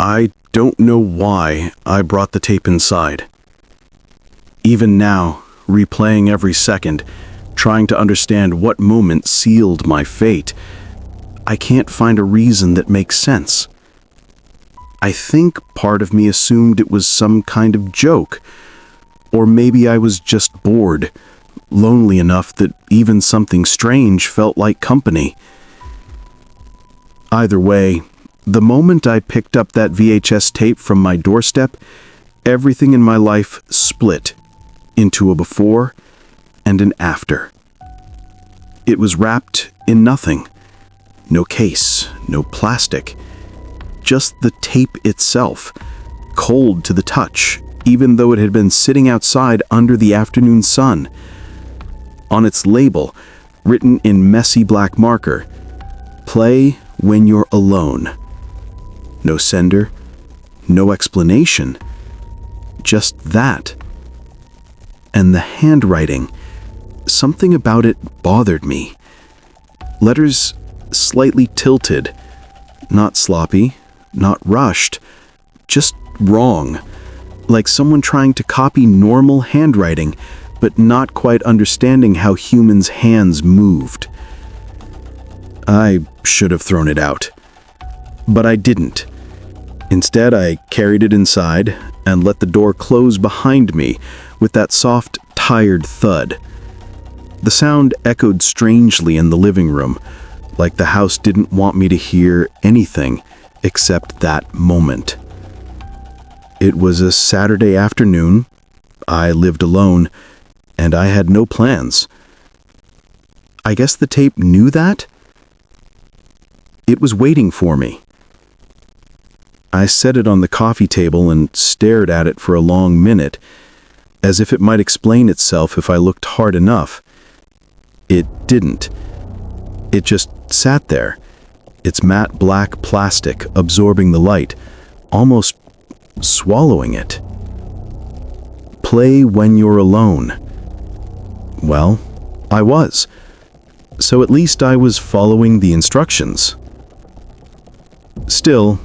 I don't know why I brought the tape inside. Even now, replaying every second, trying to understand what moment sealed my fate, I can't find a reason that makes sense. I think part of me assumed it was some kind of joke, or maybe I was just bored, lonely enough that even something strange felt like company. Either way, the moment I picked up that VHS tape from my doorstep, everything in my life split into a before and an after. It was wrapped in nothing. No case, no plastic. Just the tape itself, cold to the touch, even though it had been sitting outside under the afternoon sun. On its label, written in messy black marker, "Play when you're alone." No sender, no explanation, just that. And the handwriting, something about it bothered me. Letters slightly tilted, not sloppy, not rushed, just wrong, like someone trying to copy normal handwriting, but not quite understanding how humans' hands moved. I should have thrown it out, but I didn't. Instead, I carried it inside and let the door close behind me with that soft, tired thud. The sound echoed strangely in the living room, like the house didn't want me to hear anything except that moment. It was a Saturday afternoon. I lived alone, and I had no plans. I guess the tape knew that? It was waiting for me. I set it on the coffee table and stared at it for a long minute, as if it might explain itself if I looked hard enough. It didn't. It just sat there, its matte black plastic absorbing the light, almost swallowing it. Play when you're alone. Well, I was. So at least I was following the instructions. Still,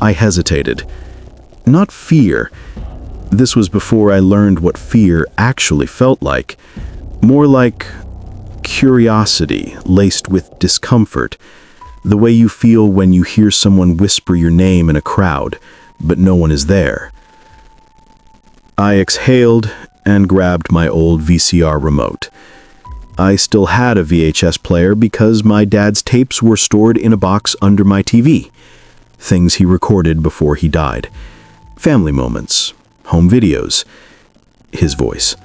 I hesitated. Not fear. This was before I learned what fear actually felt like. More like curiosity laced with discomfort. The way you feel when you hear someone whisper your name in a crowd, but no one is there. I exhaled and grabbed my old VCR remote. I still had a VHS player because my dad's tapes were stored in a box under my TV. Things he recorded before he died. Family moments, home videos, his voice.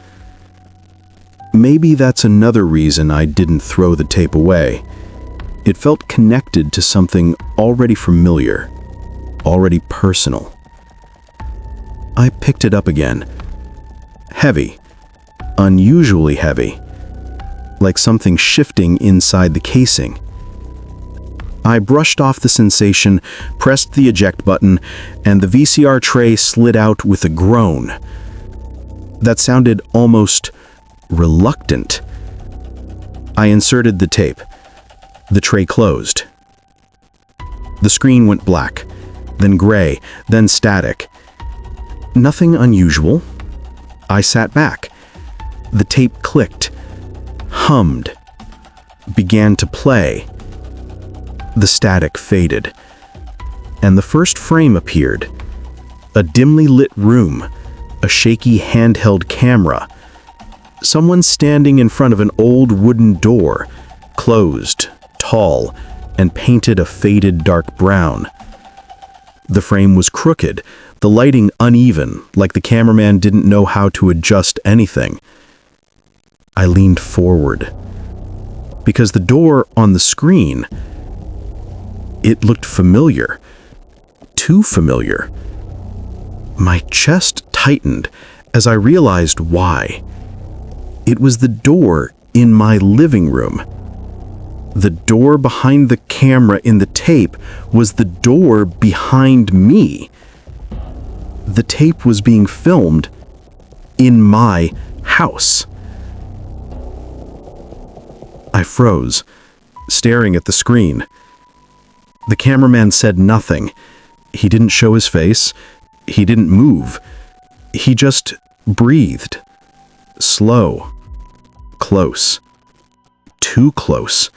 Maybe that's another reason I didn't throw the tape away. It felt connected to something already familiar, already personal. I picked it up again. Heavy, unusually heavy, like something shifting inside the casing. I brushed off the sensation, pressed the eject button, and the VCR tray slid out with a groan. That sounded almost reluctant. I inserted the tape. The tray closed. The screen went black, then gray, then static. Nothing unusual. I sat back. The tape clicked, hummed, began to play. The static faded, and the first frame appeared. A dimly lit room, a shaky handheld camera. Someone standing in front of an old wooden door, closed, tall, and painted a faded dark brown. The frame was crooked, the lighting uneven, like the cameraman didn't know how to adjust anything. I leaned forward, because the door on the screen, it looked familiar, too familiar. My chest tightened as I realized why. It was the door in my living room. The door behind the camera in the tape was the door behind me. The tape was being filmed in my house. I froze, staring at the screen. The cameraman said nothing. He didn't show his face. He didn't move. He just breathed. Slow. Close. Too close.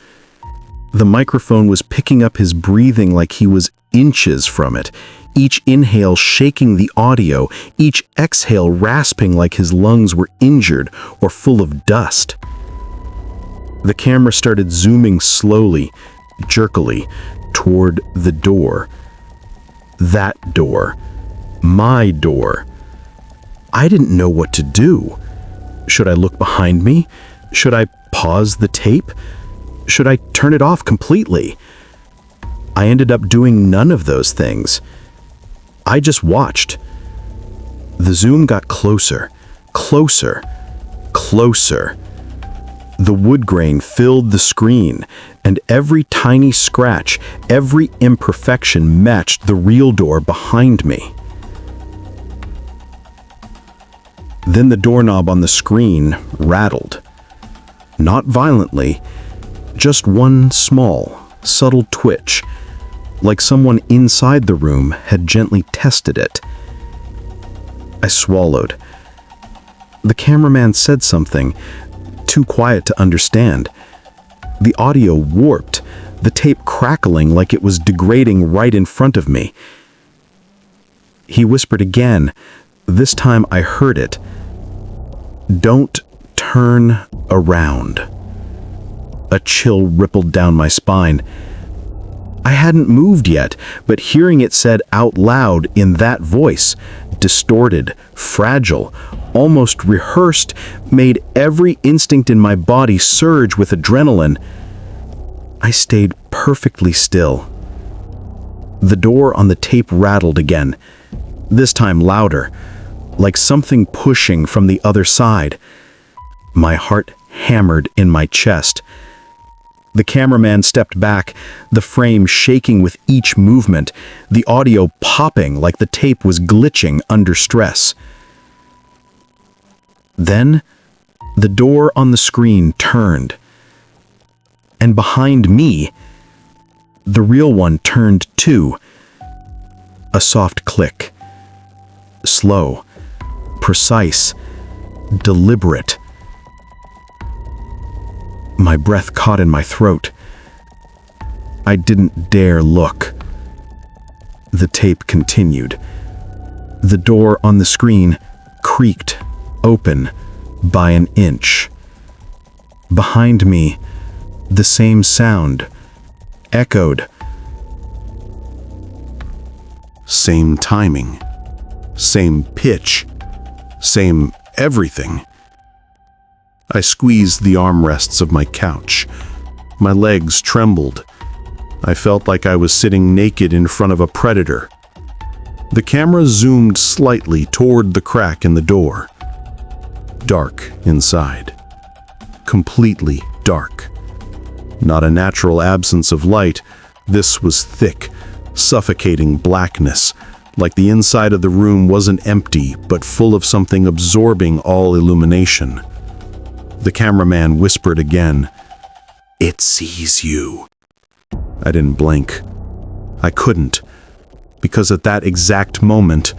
The microphone was picking up his breathing like he was inches from it, each inhale shaking the audio, each exhale rasping like his lungs were injured or full of dust. The camera started zooming slowly, jerkily, toward the door. That door. My door. I didn't know what to do. Should I look behind me? Should I pause the tape? Should I turn it off completely? I ended up doing none of those things. I just watched. The zoom got closer, closer, closer. The wood grain filled the screen, and every tiny scratch, every imperfection matched the real door behind me. Then the doorknob on the screen rattled. Not violently, just one small, subtle twitch, like someone inside the room had gently tested it. I swallowed. The cameraman said something, too quiet to understand. The audio warped, the tape crackling like it was degrading right in front of me. He whispered again. This time I heard it. "Don't turn around." A chill rippled down my spine. I hadn't moved yet, but hearing it said out loud in that voice, distorted, fragile, almost rehearsed, made every instinct in my body surge with adrenaline. I stayed perfectly still. The door on the tape rattled again, this time louder, like something pushing from the other side. My heart hammered in my chest. The cameraman stepped back, the frame shaking with each movement, the audio popping like the tape was glitching under stress. Then, the door on the screen turned. And behind me, the real one turned too. A soft click. Slow, precise, deliberate. My breath caught in my throat. I didn't dare look. The tape continued. The door on the screen creaked open by an inch. Behind me, the same sound echoed. Same timing, same pitch, same everything. I squeezed the armrests of my couch. My legs trembled. I felt like I was sitting naked in front of a predator. The camera zoomed slightly toward the crack in the door. Dark inside. Completely dark. Not a natural absence of light. This was thick, suffocating blackness, like the inside of the room wasn't empty, but full of something absorbing all illumination. The cameraman whispered again, "It sees you." I didn't blink. I couldn't, because at that exact moment,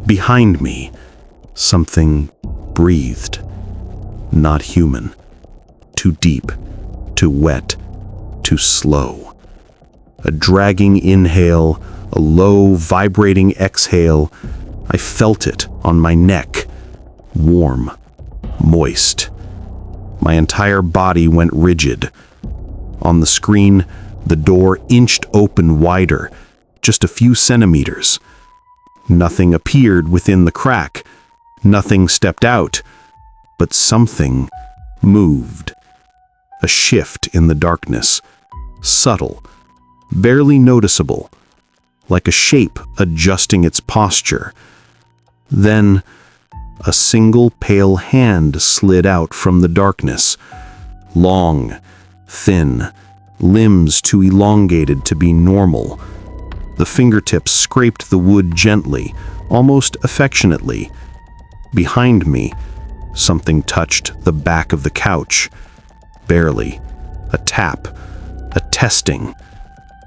behind me, something breathed. Not human. Too deep, too wet, too slow. A dragging inhale, a low, vibrating exhale. I felt it on my neck. Warm, moist. My entire body went rigid. On the screen, the door inched open wider, just a few centimeters. Nothing appeared within the crack. Nothing stepped out. But something moved. A shift in the darkness. Subtle, barely noticeable, like a shape adjusting its posture. Then, a single pale hand slid out from the darkness. Long, thin, limbs too elongated to be normal. The fingertips scraped the wood gently, almost affectionately. Behind me, something touched the back of the couch. Barely. A tap. A testing.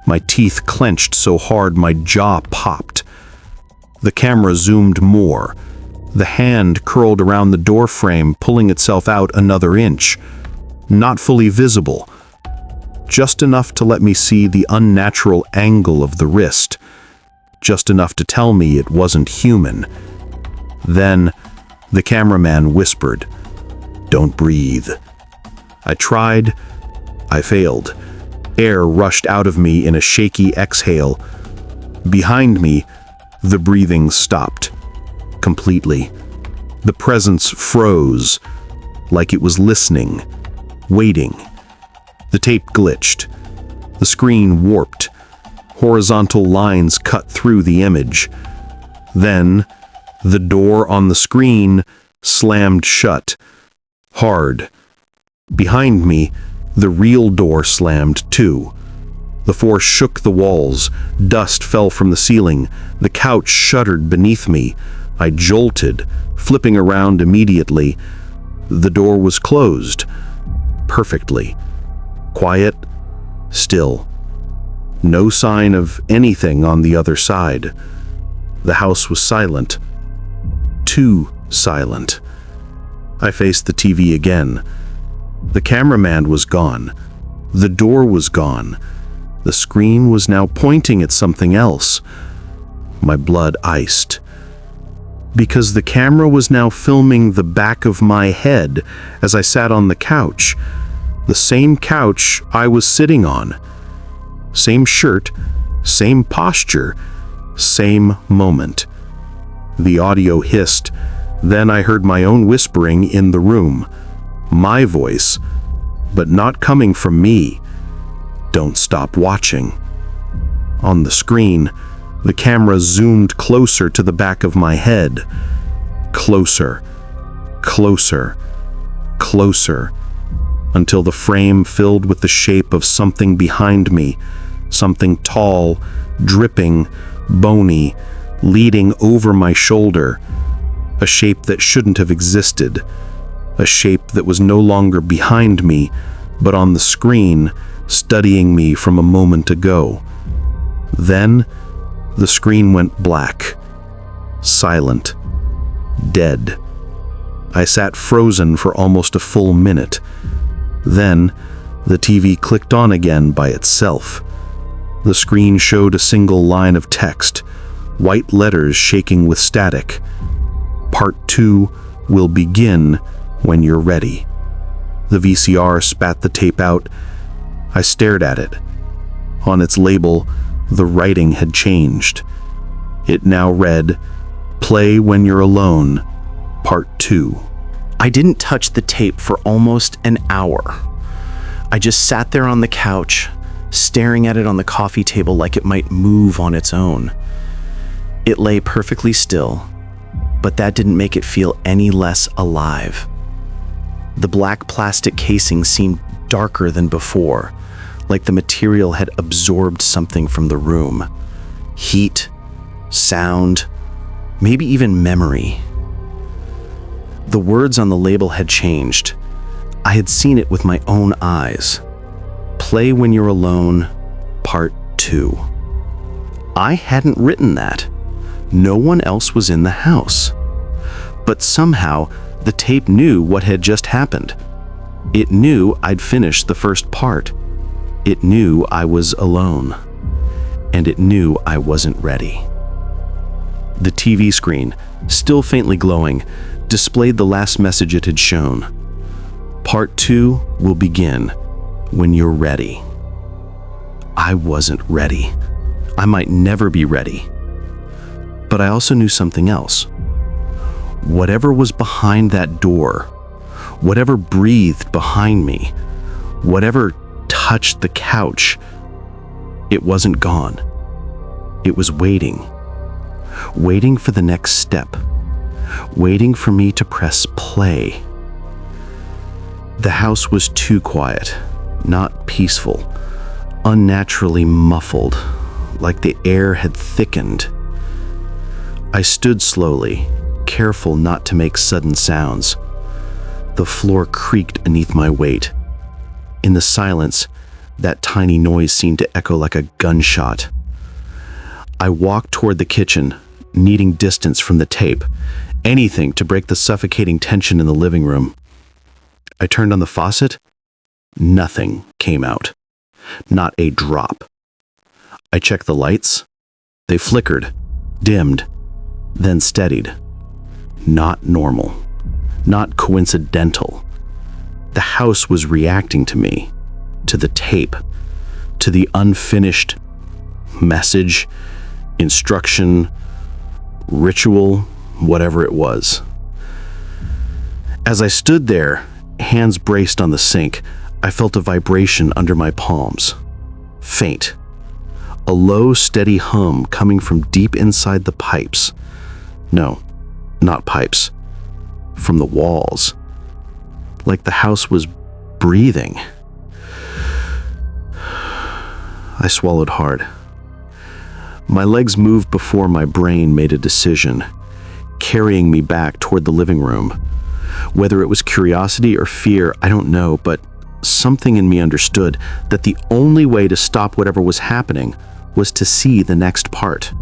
My teeth clenched so hard my jaw popped. The camera zoomed more. The hand curled around the door frame, pulling itself out another inch. Not fully visible. Just enough to let me see the unnatural angle of the wrist. Just enough to tell me it wasn't human. Then, the cameraman whispered, "Don't breathe." I tried. I failed. Air rushed out of me in a shaky exhale. Behind me, the breathing stopped. Completely. The presence froze, like it was listening, waiting. The tape glitched. The screen warped. Horizontal lines cut through the image. Then, the door on the screen slammed shut. Hard. Behind me, the real door slammed too. The force shook the walls. Dust fell from the ceiling. The couch shuddered beneath me. I jolted, flipping around immediately. The door was closed. Perfectly. Quiet. Still. No sign of anything on the other side. The house was silent. Too silent. I faced the TV again. The cameraman was gone. The door was gone. The screen was now pointing at something else. My blood iced. Because the camera was now filming the back of my head as I sat on the couch. The same couch I was sitting on. Same shirt, same posture, same moment. The audio hissed. Then I heard my own whispering in the room. My voice, but not coming from me. Don't stop watching. On the screen, the camera zoomed closer to the back of my head. Closer, closer, closer, until the frame filled with the shape of something behind me, something tall, dripping, bony, leading over my shoulder, a shape that shouldn't have existed, a shape that was no longer behind me, but on the screen, studying me from a moment ago. Then, the screen went black, silent, dead. I sat frozen for almost a full minute. Then, the TV clicked on again by itself. The screen showed a single line of text, white letters shaking with static. Part 2 will begin when you're ready. The VCR spat the tape out. I stared at it. On its label, the writing had changed. It now read, "Play when you're alone, Part 2. I didn't touch the tape for almost an hour. I just sat there on the couch, staring at it on the coffee table like it might move on its own. It lay perfectly still, but that didn't make it feel any less alive. The black plastic casing seemed darker than before, like the material had absorbed something from the room. Heat, sound, maybe even memory. The words on the label had changed. I had seen it with my own eyes. Play when you're alone, Part 2. I hadn't written that. No one else was in the house. But somehow, the tape knew what had just happened. It knew I'd finished the first part. It knew I was alone. And it knew I wasn't ready. The TV screen, still faintly glowing, displayed the last message it had shown. Part 2 will begin when you're ready. I wasn't ready. I might never be ready. But I also knew something else. Whatever was behind that door, whatever breathed behind me, whatever touched the couch, it wasn't gone. It was waiting. Waiting for the next step. Waiting for me to press play. The house was too quiet, not peaceful, unnaturally muffled, like the air had thickened. I stood slowly, careful not to make sudden sounds. The floor creaked beneath my weight. In the silence, That tiny noise seemed to echo like a gunshot. I walked toward the kitchen, needing distance from the tape, anything to break the suffocating tension in the living room. I turned on the faucet. Nothing came out. Not a drop. I checked the lights. They flickered, dimmed, then steadied. Not normal. Not coincidental. The house was reacting to me, to the tape, to the unfinished message, instruction, ritual, whatever it was. As I stood there, hands braced on the sink, I felt a vibration under my palms. Faint. A low, steady hum coming from deep inside the pipes. No, not pipes. From the walls. Like the house was breathing. I swallowed hard. My legs moved before my brain made a decision, carrying me back toward the living room. Whether it was curiosity or fear, I don't know, but something in me understood that the only way to stop whatever was happening was to see the next part.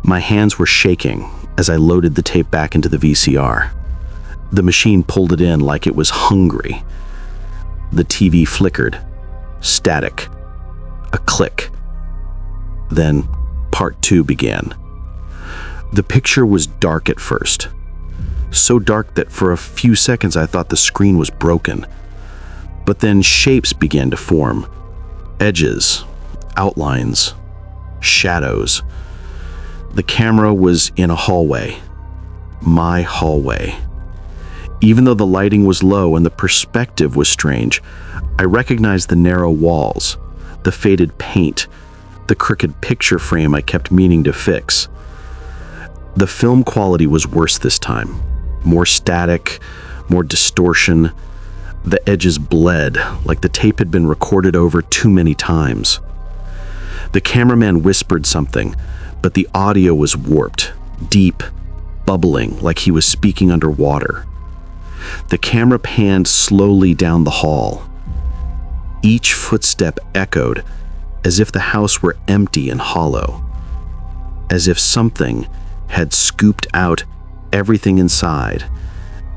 My hands were shaking as I loaded the tape back into the VCR. The machine pulled it in like it was hungry. The TV flickered. Static. A click. Then part 2 began. The picture was dark at first. So dark that for a few seconds I thought the screen was broken. But then shapes began to form. Edges, outlines, shadows. The camera was in a hallway. My hallway. Even though the lighting was low and the perspective was strange, I recognized the narrow walls, the faded paint, the crooked picture frame I kept meaning to fix. The film quality was worse this time. More static, more distortion. The edges bled, like the tape had been recorded over too many times. The cameraman whispered something, but the audio was warped, deep, bubbling, like he was speaking underwater. The camera panned slowly down the hall. Each footstep echoed, as if the house were empty and hollow. As if something had scooped out everything inside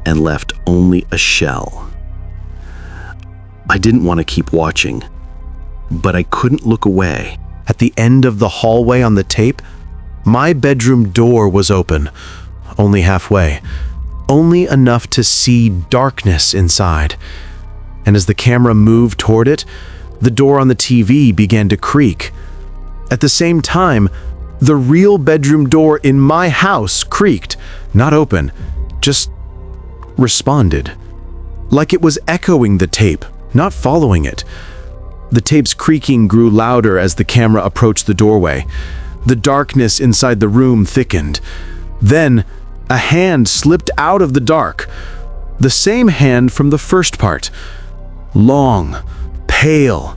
and left only a shell. I didn't want to keep watching, but I couldn't look away. At the end of the hallway on the tape, my bedroom door was open, only halfway, only enough to see darkness inside. And as the camera moved toward it, the door on the TV began to creak. At the same time, the real bedroom door in my house creaked, not open, just responded. Like it was echoing the tape, not following it. The tape's creaking grew louder as the camera approached the doorway. The darkness inside the room thickened. Then, a hand slipped out of the dark. The same hand from the first part. Long, pale,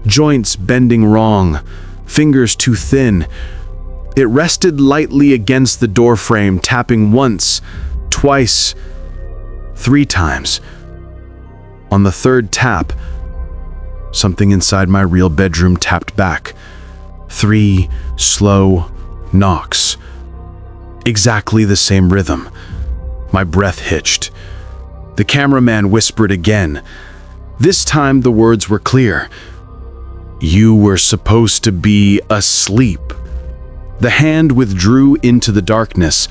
joints bending wrong, fingers too thin. It rested lightly against the doorframe, tapping once, twice, 3 times. On the third tap, something inside my real bedroom tapped back. 3 slow knocks. Exactly the same rhythm. My breath hitched. The cameraman whispered again. This time the words were clear. "You were supposed to be asleep." The hand withdrew into the darkness.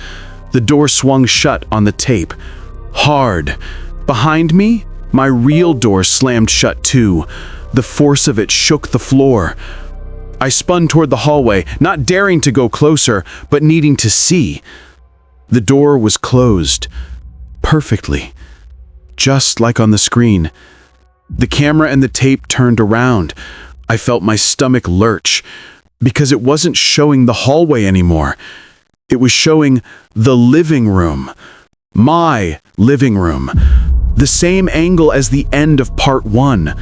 The door swung shut on the tape. Hard. Behind me, my real door slammed shut too. The force of it shook the floor. I spun toward the hallway, not daring to go closer, but needing to see. The door was closed. Perfectly. Just like on the screen. The camera and the tape turned around. I felt my stomach lurch, because it wasn't showing the hallway anymore. It was showing the living room. My living room. The same angle as the end of part 1.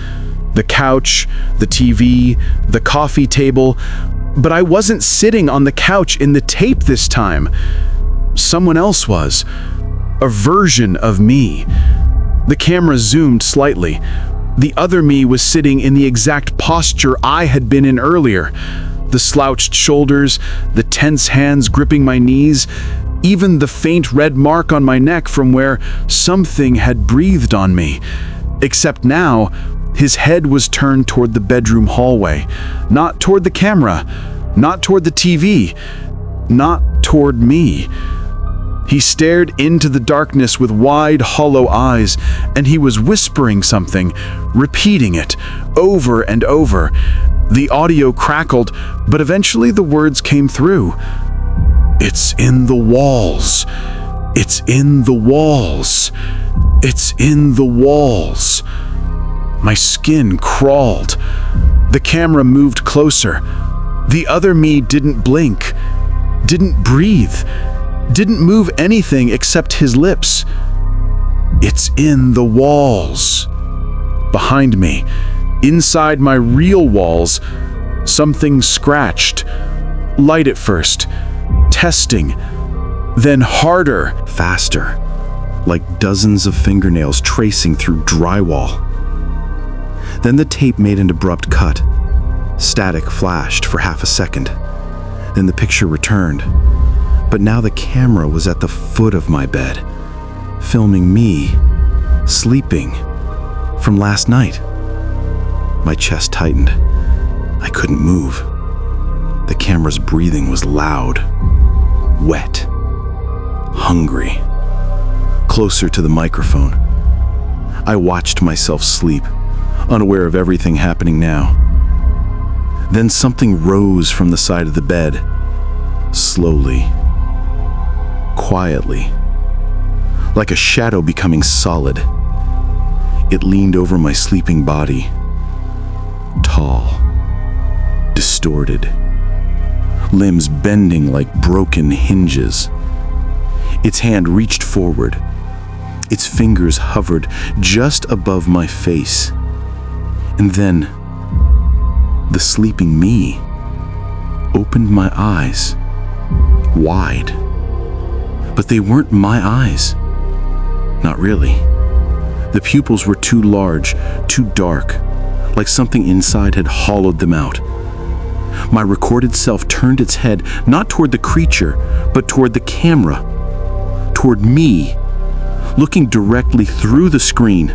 The couch, the TV, the coffee table, but I wasn't sitting on the couch in the tape this time. Someone else was. A version of me. The camera zoomed slightly. The other me was sitting in the exact posture I had been in earlier. The slouched shoulders, the tense hands gripping my knees, even the faint red mark on my neck from where something had breathed on me. Except now, his head was turned toward the bedroom hallway, not toward the camera, not toward the TV, not toward me. He stared into the darkness with wide, hollow eyes, and he was whispering something, repeating it over and over. The audio crackled, but eventually the words came through. "It's in the walls. It's in the walls. It's in the walls." My skin crawled. The camera moved closer. The other me didn't blink, didn't breathe, didn't move anything except his lips. "It's in the walls." Behind me, inside my real walls, something scratched. Light at first, testing, then harder, faster, like dozens of fingernails tracing through drywall. Then the tape made an abrupt cut. Static flashed for half a second. Then the picture returned. But now the camera was at the foot of my bed, filming me, sleeping, from last night. My chest tightened. I couldn't move. The camera's breathing was loud, wet, hungry, closer to the microphone. I watched myself sleep, unaware of everything happening now. Then something rose from the side of the bed, slowly, quietly, like a shadow becoming solid. It leaned over my sleeping body, tall, distorted, limbs bending like broken hinges. Its hand reached forward. Its fingers hovered just above my face. And then, the sleeping me opened my eyes, wide. But they weren't my eyes. Not really. The pupils were too large, too dark, like something inside had hollowed them out. My recorded self turned its head not toward the creature, but toward the camera, toward me, looking directly through the screen.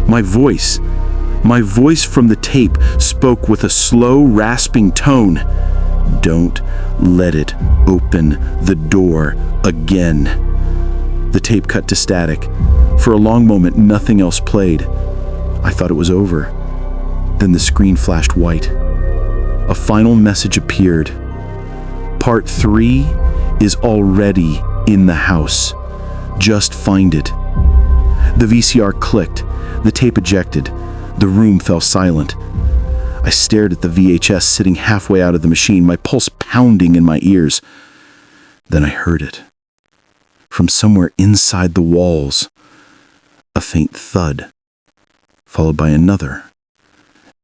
My voice from the tape spoke with a slow, rasping tone. "Don't let it open the door again." The tape cut to static. For a long moment, nothing else played. I thought it was over. Then the screen flashed white. A final message appeared. "Part 3 is already in the house. Just find it." The VCR clicked. The tape ejected. The room fell silent. I stared at the VHS sitting halfway out of the machine, my pulse pounding in my ears. Then I heard it. From somewhere inside the walls, a faint thud, followed by another,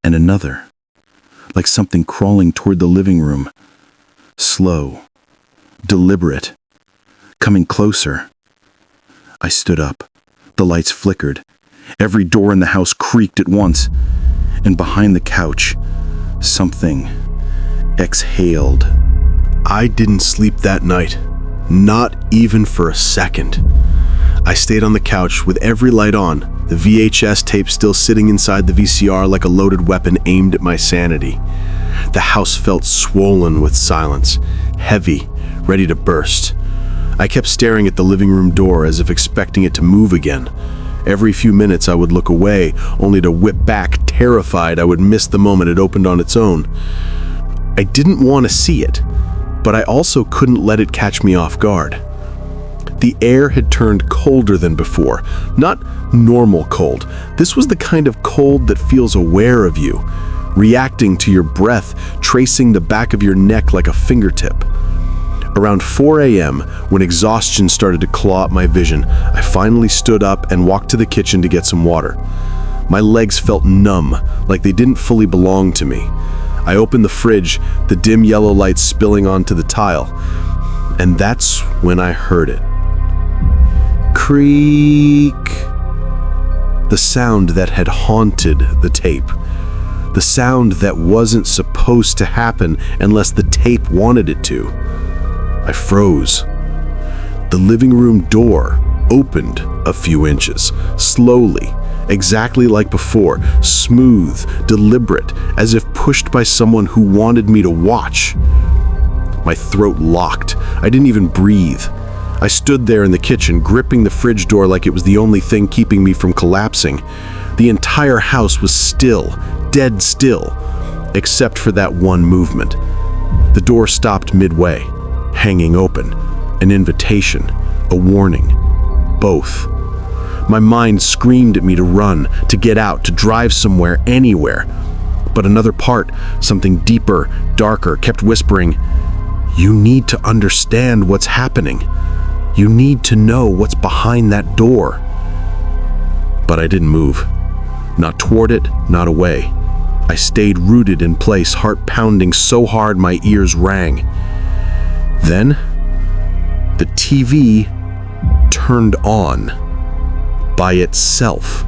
and another, like something crawling toward the living room. Slow, deliberate, coming closer. I stood up. The lights flickered. Every door in the house creaked at once. And behind the couch, something exhaled. I didn't sleep that night. Not even for a second. I stayed on the couch with every light on, the VHS tape still sitting inside the VCR like a loaded weapon aimed at my sanity. The house felt swollen with silence, heavy, ready to burst. I kept staring at the living room door as if expecting it to move again. Every few minutes I would look away, only to whip back, terrified I would miss the moment it opened on its own. I didn't want to see it, but I also couldn't let it catch me off guard. The air had turned colder than before, not normal cold. This was the kind of cold that feels aware of you, reacting to your breath, tracing the back of your neck like a fingertip. Around 4 a.m., when exhaustion started to claw at my vision, I finally stood up and walked to the kitchen to get some water. My legs felt numb, like they didn't fully belong to me. I opened the fridge, the dim yellow light spilling onto the tile, and that's when I heard it. Creak. The sound that had haunted the tape. The sound that wasn't supposed to happen unless the tape wanted it to. I froze. The living room door opened a few inches, slowly, exactly like before, smooth, deliberate, as if pushed by someone who wanted me to watch. My throat locked. I didn't even breathe. I stood there in the kitchen, gripping the fridge door like it was the only thing keeping me from collapsing. The entire house was still, dead still, except for that one movement. The door stopped midway, hanging open. An invitation, a warning, both. My mind screamed at me to run, to get out, to drive somewhere, anywhere. But another part, something deeper, darker, kept whispering, "You need to understand what's happening. You need to know what's behind that door." But I didn't move. Not toward it, not away. I stayed rooted in place, heart pounding so hard my ears rang. Then, the TV turned on by itself.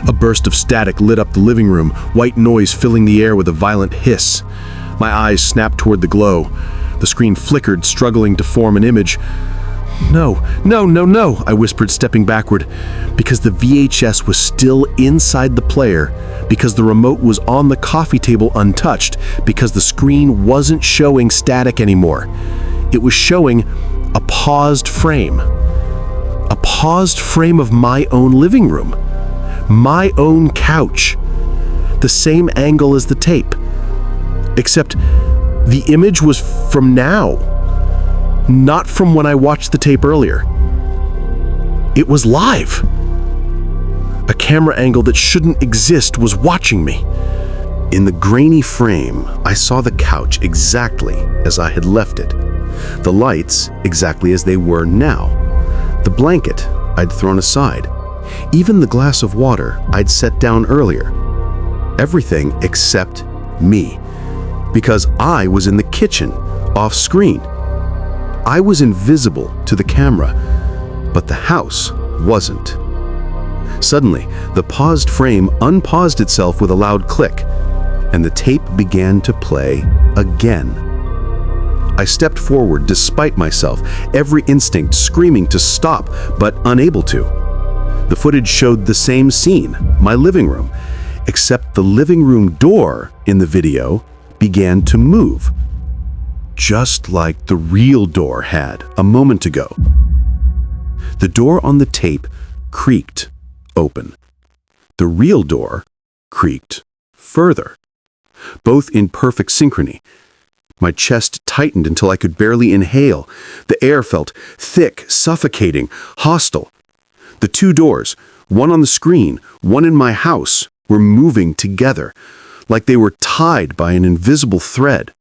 A burst of static lit up the living room, white noise filling the air with a violent hiss. My eyes snapped toward the glow. The screen flickered, struggling to form an image. "No, no, no, no," I whispered, stepping backward, because the VHS was still inside the player, because the remote was on the coffee table untouched, because the screen wasn't showing static anymore. It was showing a paused frame. A paused frame of my own living room. My own couch. The same angle as the tape. Except the image was from now, not from when I watched the tape earlier. It was live. A camera angle that shouldn't exist was watching me. In the grainy frame, I saw the couch exactly as I had left it. The lights exactly as they were now. The blanket I'd thrown aside. Even the glass of water I'd set down earlier. Everything except me. Because I was in the kitchen, off screen. I was invisible to the camera, but the house wasn't. Suddenly, the paused frame unpaused itself with a loud click, and the tape began to play again. I stepped forward despite myself, every instinct screaming to stop, but unable to. The footage showed the same scene, my living room, except the living room door in the video began to move, just like the real door had a moment ago. The door on the tape creaked open. The real door creaked further, both in perfect synchrony. My chest tightened until I could barely inhale. The air felt thick, suffocating, hostile. The two doors, one on the screen, one in my house, were moving together, like they were tied by an invisible thread.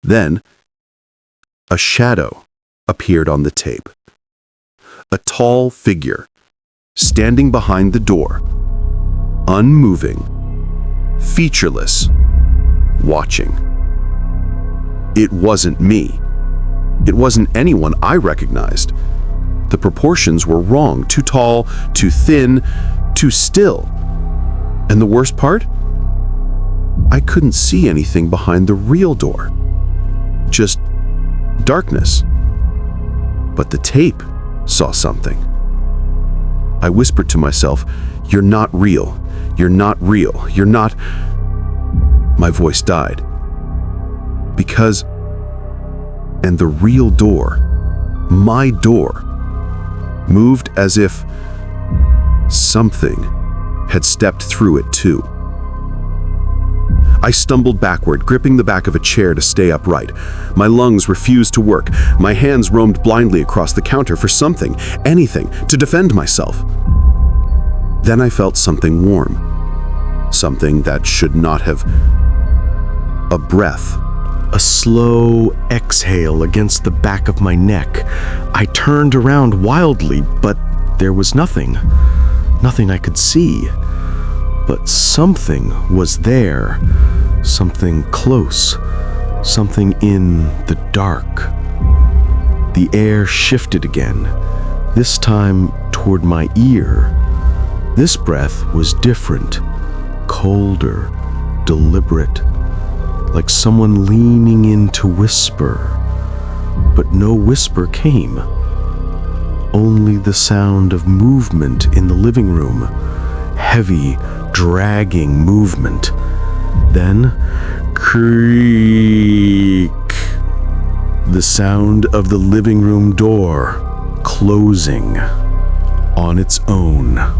Then, a shadow appeared on the tape. A tall figure, standing behind the door, unmoving, featureless, watching. It wasn't me. It wasn't anyone I recognized. The proportions were wrong, too tall, too thin, too still. And the worst part? I couldn't see anything behind the real door. Just darkness. But the tape saw something. I whispered to myself, "You're not real. You're not real. You're not..." My voice died. Because... And the real door, my door, moved as if something had stepped through it too. I stumbled backward, gripping the back of a chair to stay upright. My lungs refused to work. My hands roamed blindly across the counter for something, anything, to defend myself. Then I felt something warm. Something that should not have... A breath. A slow exhale against the back of my neck. I turned around wildly, but there was nothing. Nothing I could see. But something was there. Something close. Something in the dark. The air shifted again, this time toward my ear. This breath was different, colder, deliberate, like someone leaning in to whisper. But no whisper came. Only the sound of movement in the living room. Heavy, dragging movement. Then, creak. The sound of the living room door closing on its own.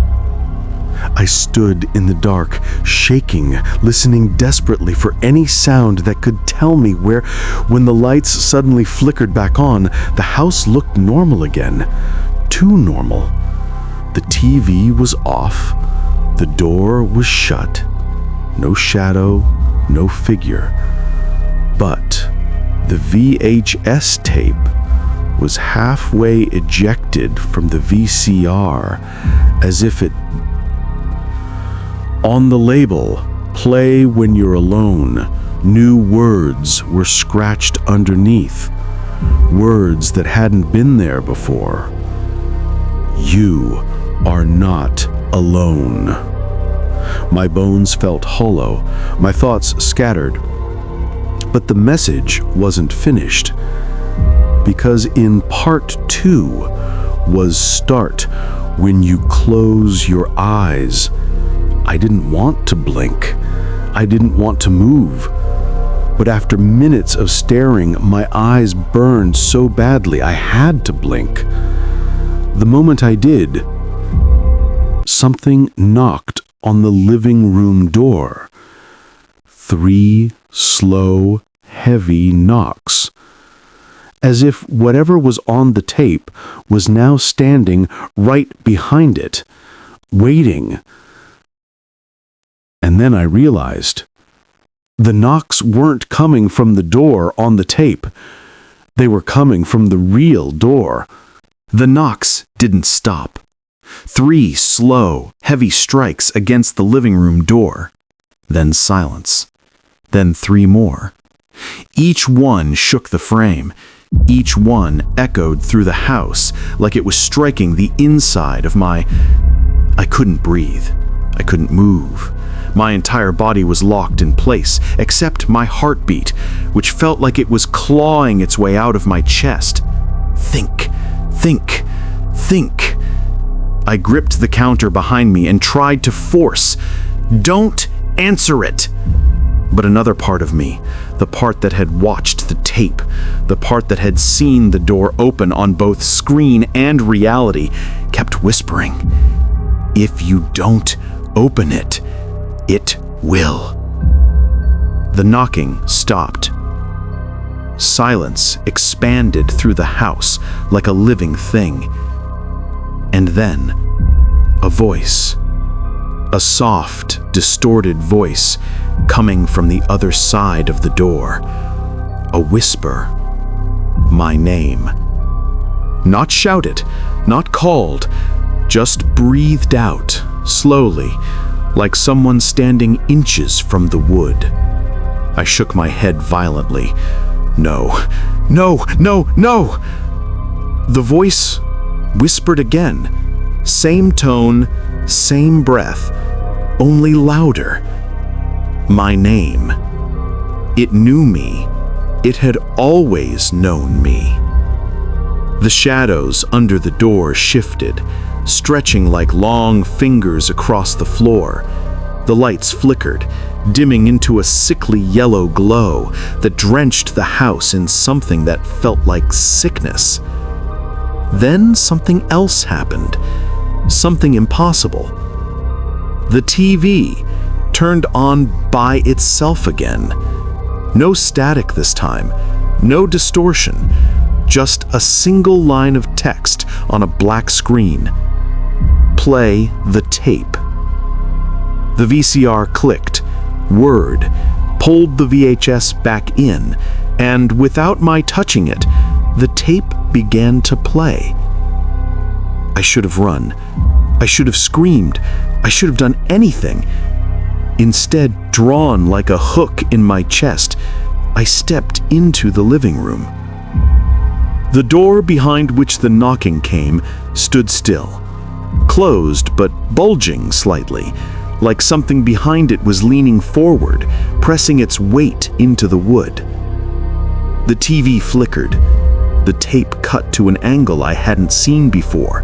I stood in the dark, shaking, listening desperately for any sound that could tell me where. When the lights suddenly flickered back on, the house looked normal again. Too normal. The TV was off. The door was shut. No shadow, no figure. But the VHS tape was halfway ejected from the VCR, as if it. On the label, "Play When You're Alone," new words were scratched underneath. Words that hadn't been there before. You are not alone. My bones felt hollow, my thoughts scattered. But the message wasn't finished. Because in part 2 was start when you close your eyes. I didn't want to blink. I didn't want to move. But after minutes of staring, my eyes burned so badly I had to blink. The moment I did, something knocked on the living room door. 3 slow, heavy knocks. As if whatever was on the tape was now standing right behind it, waiting. And then I realized the knocks weren't coming from the door on the tape. They were coming from the real door. The knocks didn't stop. 3 slow, heavy strikes against the living room door. Then silence. Then 3 more. Each one shook the frame. Each one echoed through the house like it was striking the inside of my. I couldn't breathe. I couldn't move. My entire body was locked in place, except my heartbeat, which felt like it was clawing its way out of my chest. Think, think, think. I gripped the counter behind me and tried to force. Don't answer it! But another part of me, the part that had watched the tape, the part that had seen the door open on both screen and reality, kept whispering, "If you don't open it, it will." The knocking stopped. Silence expanded through the house like a living thing. And then, a voice. A soft, distorted voice coming from the other side of the door. A whisper. My name. Not shouted, not called, just breathed out, slowly, like someone standing inches from the wood. I shook my head violently. No, no, no, no! The voice whispered again. Same tone, same breath, only louder. My name. It knew me. It had always known me. The shadows under the door shifted, stretching like long fingers across the floor. The lights flickered, dimming into a sickly yellow glow that drenched the house in something that felt like sickness. Then something else happened, something impossible. The TV turned on by itself again. No static this time, no distortion, just a single line of text on a black screen. Play the tape. The VCR clicked, word, pulled the VHS back in, and without my touching it, the tape began to play. I should have run. I should have screamed. I should have done anything. Instead, drawn like a hook in my chest, I stepped into the living room. The door behind which the knocking came stood still. closed but bulging slightly, like something behind it was leaning forward, pressing its weight into the wood. The TV flickered. The tape cut to an angle I hadn't seen before,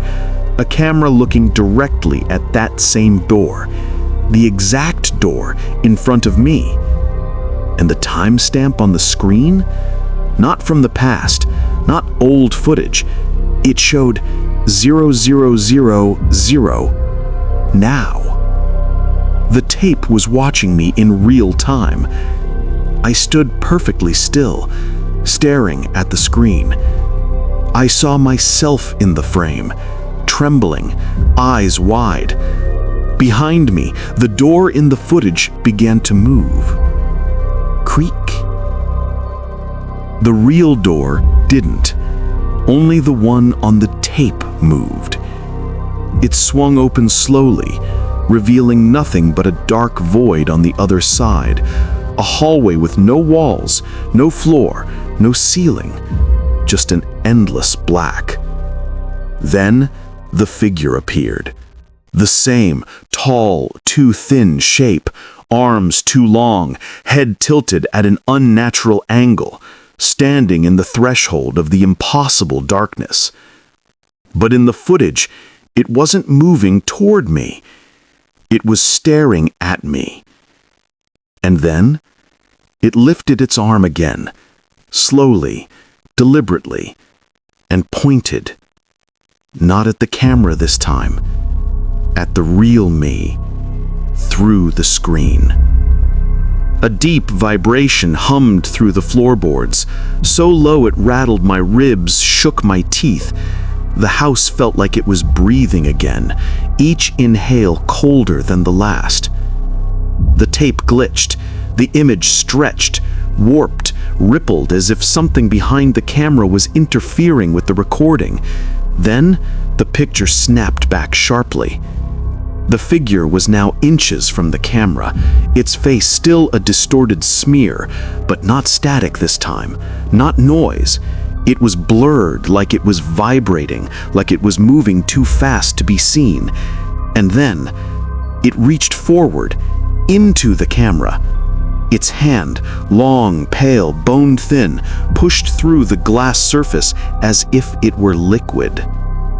a camera looking directly at that same door, the exact door in front of me. And the timestamp on the screen? Not from the past, not old footage. It showed 0000 now. The tape was watching me in real time. I stood perfectly still, staring at the screen. I saw myself in the frame, trembling, eyes wide. Behind me, the door in the footage began to move. Creak. The real door didn't. Only the one on the tape moved. It swung open slowly, revealing nothing but a dark void on the other side, a hallway with no walls, no floor, no ceiling, just an endless black. Then the figure appeared. The same tall, too thin shape, arms too long, head tilted at an unnatural angle, standing in the threshold of the impossible darkness. But in the footage, it wasn't moving toward me. It was staring at me. And then, it lifted its arm again, slowly, deliberately, and pointed. Not at the camera this time, at the real me, through the screen. A deep vibration hummed through the floorboards, so low it rattled my ribs, shook my teeth. The house felt like it was breathing again, each inhale colder than the last. The tape glitched, the image stretched, warped, rippled as if something behind the camera was interfering with the recording. Then, the picture snapped back sharply. The figure was now inches from the camera, its face still a distorted smear, but not static this time, not noise. It was blurred, like it was vibrating, like it was moving too fast to be seen. And then, it reached forward, into the camera. Its hand, long, pale, bone-thin, pushed through the glass surface as if it were liquid.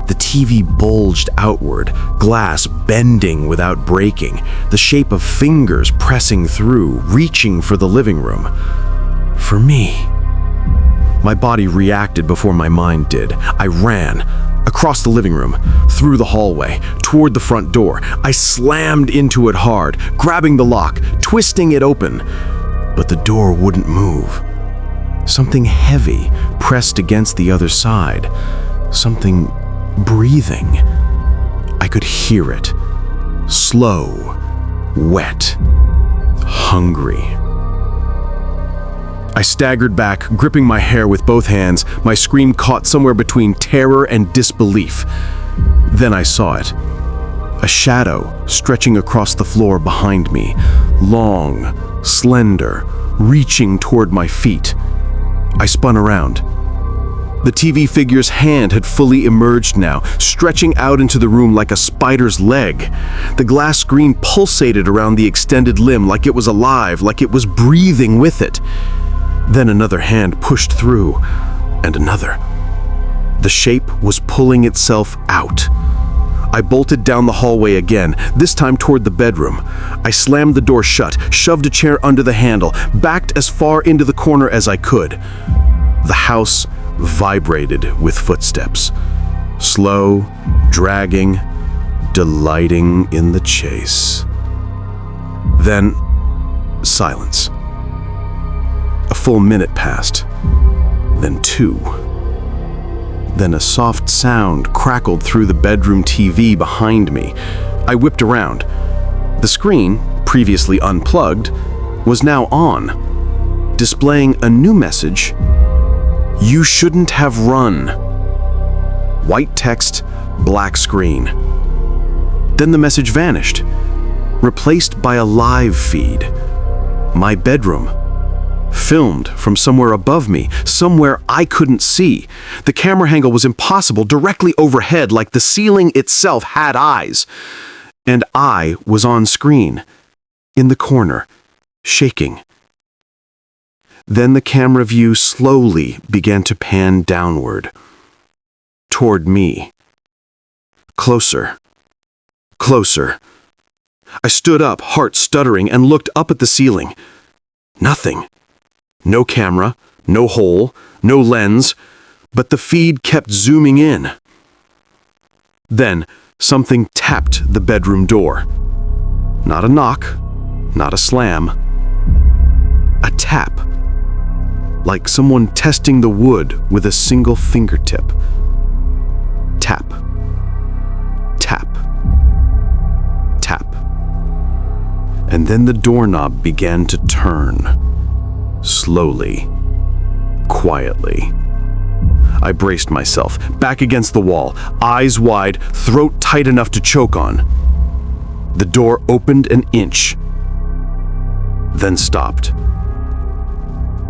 The TV bulged outward, glass bending without breaking, the shape of fingers pressing through, reaching for the living room. For me. My body reacted before my mind did. I ran, across the living room, through the hallway, toward the front door. I slammed into it hard, grabbing the lock, twisting it open. But the door wouldn't move. Something heavy pressed against the other side. Something breathing. I could hear it. Slow, wet, hungry. I staggered back, gripping my hair with both hands, my scream caught somewhere between terror and disbelief. Then I saw it. A shadow stretching across the floor behind me, long, slender, reaching toward my feet. I spun around. The TV figure's hand had fully emerged now, stretching out into the room like a spider's leg. The glass screen pulsated around the extended limb like it was alive, like it was breathing with it. Then another hand pushed through, and another. The shape was pulling itself out. I bolted down the hallway again, this time toward the bedroom. I slammed the door shut, shoved a chair under the handle, backed as far into the corner as I could. The house vibrated with footsteps, slow, dragging, delighting in the chase. Then, silence. A full minute passed, then 2. Then a soft sound crackled through the bedroom TV behind me. I whipped around. The screen, previously unplugged, was now on, displaying a new message. You shouldn't have run. White text, black screen. Then the message vanished, replaced by a live feed. My bedroom, filmed from somewhere above me, somewhere I couldn't see. The camera angle was impossible, directly overhead, like the ceiling itself had eyes. And I was on screen, in the corner, shaking. Then the camera view slowly began to pan downward, toward me. Closer, closer. I stood up, heart stuttering, and looked up at the ceiling. Nothing. No camera, no hole, no lens, but the feed kept zooming in. Then something tapped the bedroom door. Not a knock, not a slam. A tap. Like someone testing the wood with a single fingertip. Tap. Tap. Tap. And then the doorknob began to turn. Slowly. Quietly. I braced myself, back against the wall, eyes wide, throat tight enough to choke on. The door opened an inch, then stopped.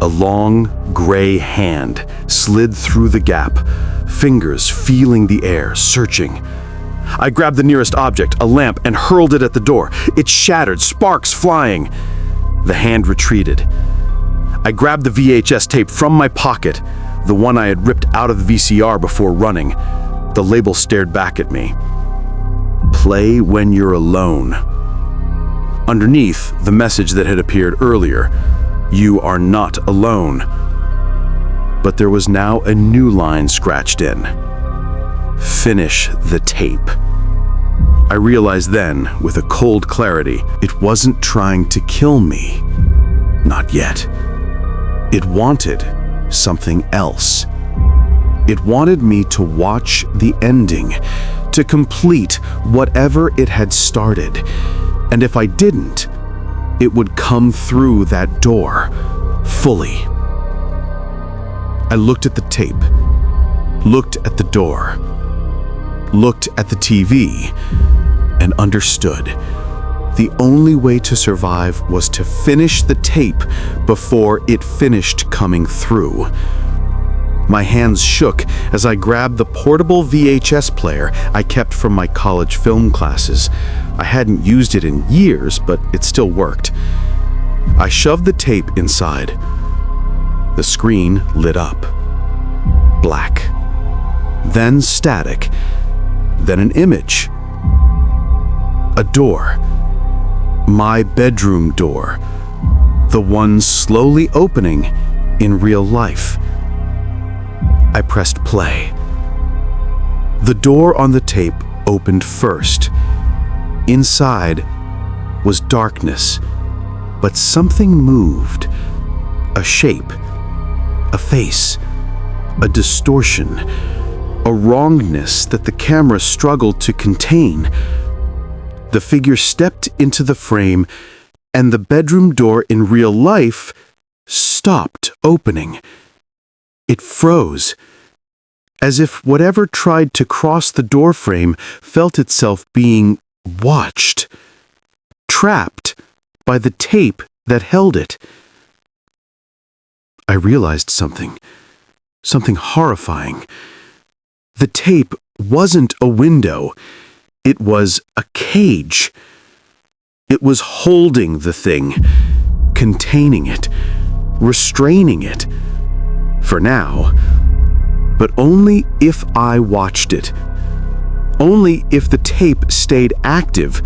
A long, gray hand slid through the gap, fingers feeling the air, searching. I grabbed the nearest object, a lamp, and hurled it at the door. It shattered, sparks flying. The hand retreated. I grabbed the VHS tape from my pocket, the one I had ripped out of the VCR before running. The label stared back at me. Play when you're alone. Underneath, the message that had appeared earlier. You are not alone. But there was now a new line scratched in. Finish the tape. I realized then, with a cold clarity, it wasn't trying to kill me. Not yet. It wanted something else. It wanted me to watch the ending, to complete whatever it had started. And if I didn't, it would come through that door, fully. I looked at the tape, looked at the door, looked at the TV, and understood. The only way to survive was to finish the tape before it finished coming through. My hands shook as I grabbed the portable VHS player I kept from my college film classes. I hadn't used it in years, but it still worked. I shoved the tape inside. The screen lit up. Black. Then static. Then an image. A door. My bedroom door. The one slowly opening in real life. I pressed play. The door on the tape opened first. Inside was darkness, but something moved. A shape, a face, a distortion, a wrongness that the camera struggled to contain. The figure stepped into the frame, and the bedroom door in real life stopped opening. It froze, as if whatever tried to cross the doorframe felt itself being watched, trapped by the tape that held it. I realized something horrifying. The tape wasn't a window. It was a cage. It was holding the thing, containing it, restraining it. For now, but only if I watched it. Only if the tape stayed active.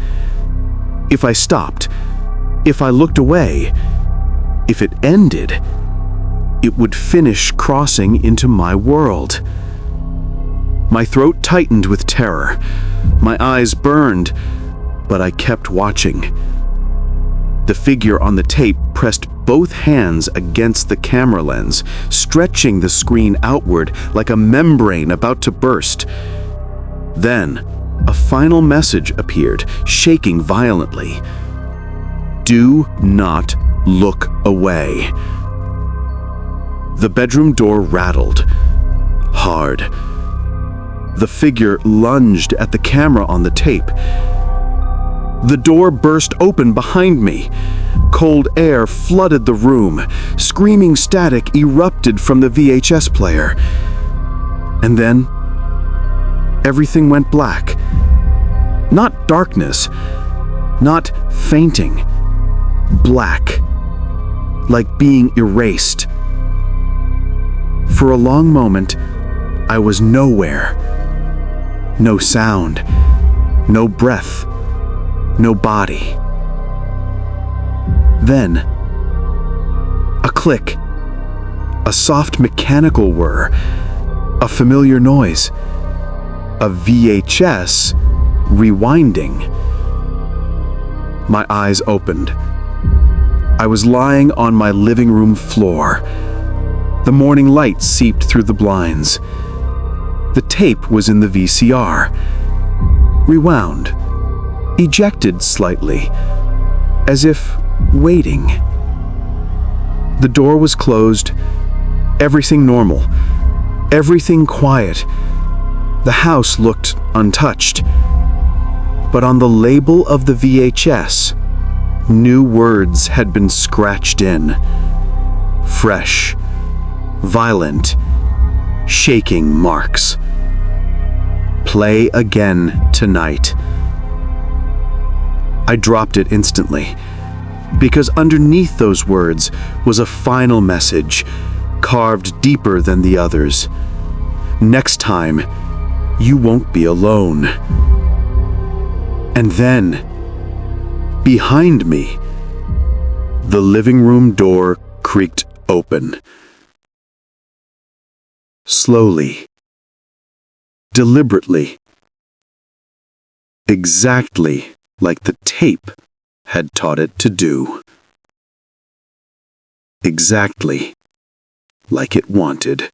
If I stopped. If I looked away. If it ended. It would finish crossing into my world. My throat tightened with terror. My eyes burned, but I kept watching. The figure on the tape pressed both hands against the camera lens, stretching the screen outward like a membrane about to burst. Then, a final message appeared, shaking violently. Do not look away. The bedroom door rattled. Hard. The figure lunged at the camera on the tape. The door burst open behind me. Cold air flooded the room. Screaming static erupted from the VHS player. And then, everything went black. Not darkness, not fainting. Black, like being erased. For a long moment, I was nowhere. No sound, no breath, no body. Then, a click, a soft mechanical whir, a familiar noise, a VHS rewinding. My eyes opened. I was lying on my living room floor. The morning light seeped through the blinds. The tape was in the VCR. Rewound. Ejected slightly. As if waiting. The door was closed. Everything normal. Everything quiet. The house looked untouched. But on the label of the VHS, new words had been scratched in. Fresh, violent, shaking marks. Play again tonight. I dropped it instantly, because underneath those words was a final message, carved deeper than the others. Next time, you won't be alone. And then, behind me, the living room door creaked open. Slowly, deliberately, exactly like the tape had taught it to do. Exactly like it wanted.